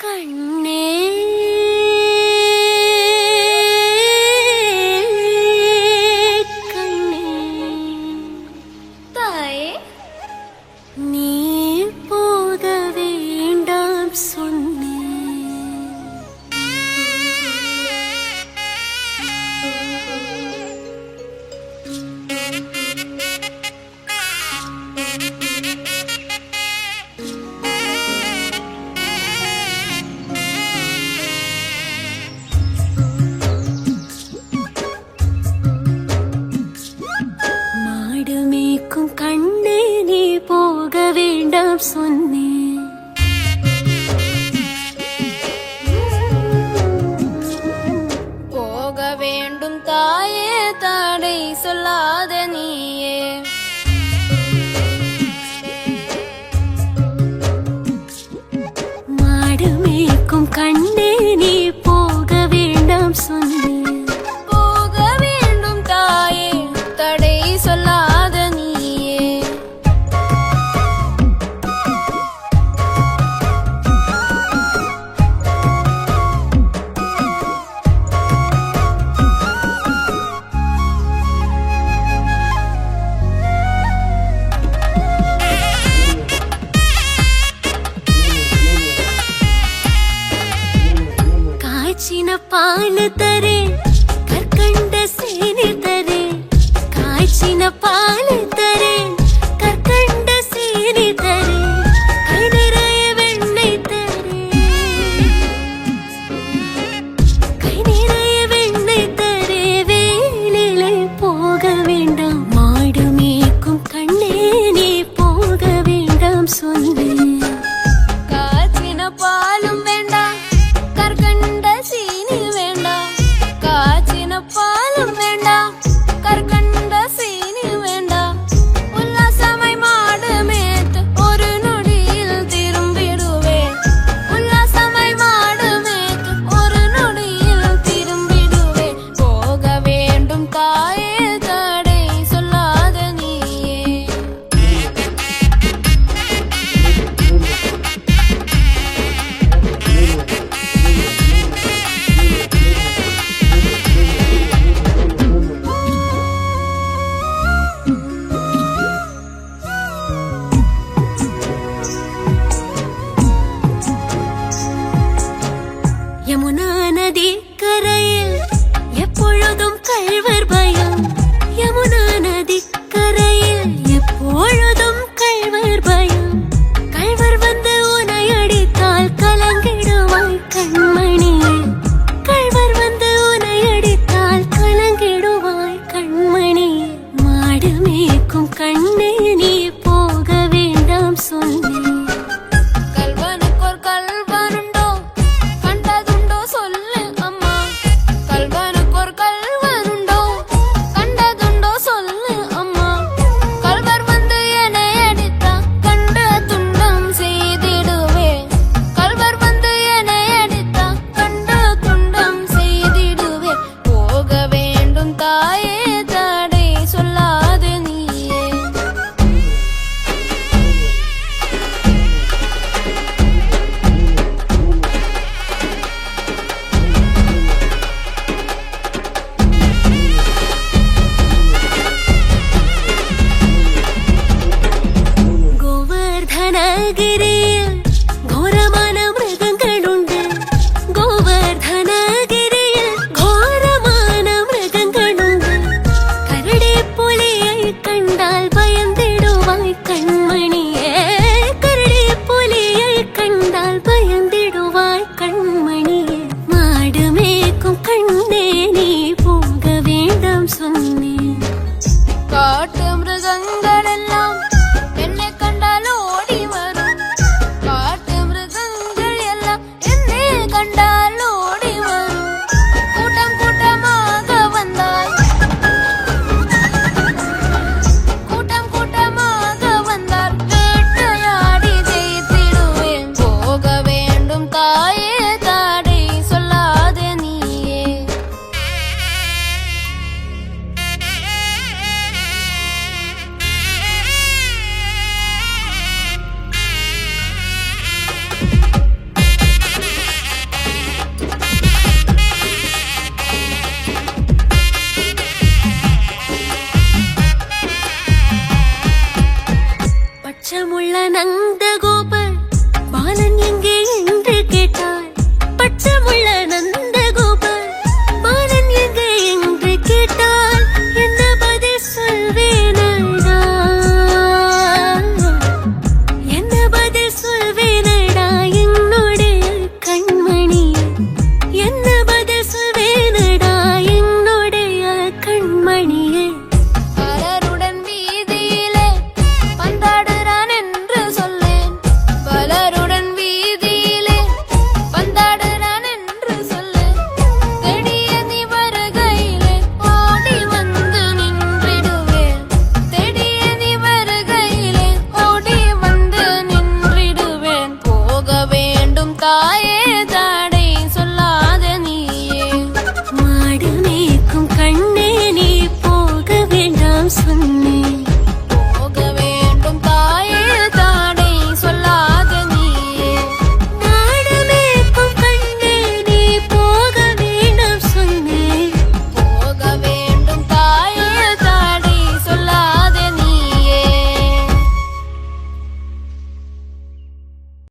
கண்ணே கண்ணே தாயே நீ போக வேண்டாம் சொன்னேன். கண்ணே நீ போக வேண்டாம் சொன்னேன். போக வேண்டும் தாயே தடை சொல்லாத நீயே. மாடு மேய்க்கும் கண்ணே நீ போக வேண்டாம் சொன்னேன். போக வேண்டும் தாயே தடை சொல்லாத பால் தரே கற்கண்ட சேனி தரே காய்ச்சின பால் தரே கற்கண்ட சேனி தரே கை நிறைய வெண்ணெய் தரே கை நிறைய வெண்ணெய் தரே வேலிலை போக வேண்டாம். மாடு மேய்க்கும் கண்ணே நீ போக வேண்டாம் சொன்னேன். காய்ச்சின பாலும் வேண்டாம் கற்கண்ட சீனி வேண்டாம். காய்ச்சின பாலும் வேண்டாம் கற்கண்ட சீனி வேண்டாம். உல்லாசமாய் மாடு மேய்த்து ஒரு நொடியில் திரும்பிடுவேன். உல்லாசமாய் மாடு மேய்த்து ஒரு நொடியில் திரும்பிடுவேன். போக வேண்டும் தாயே தடை சொல்லாத நீயே. யமுனா நதி கரையில் எப்பொழுதும் கள்வர் பயம். யமுனா நதி கரையில் எப்பொழுதும் கள்வர் பயம். கள்வர் வந்து உன்னை அடித்தால் கலங்கிடுவாய் கண்மணியே. கள்வர் வந்து உன்னை அடித்தால் கலங்கிடுவாய் கண்மணியே. மாடு மேய்க்கும் கண்ணே நீ போக வேண்டாம் சொன்னேன். கோவர்தனகிரியில் கோரமான மிருகங்கள் உண்டு. கோவர்தனகிரியில் கோரமான மிருகங்கள் உண்டு. கரடி புலியை கண்டால் பயந்திடுவாய் கண்மணியே. கரடி புலியை கண்டால் பயந்திடுவாய் கண்மணியே. மாடு மேய்க்கும் கண்ணே நீ போக வேண்டாம் சொன்னேன். காட்டு மிருகங்கள் எல்லாம் என்னை கண்டால் ஓடி வரும். அச்சமுள்ள நந்த கோபர் பாலன் எங்கே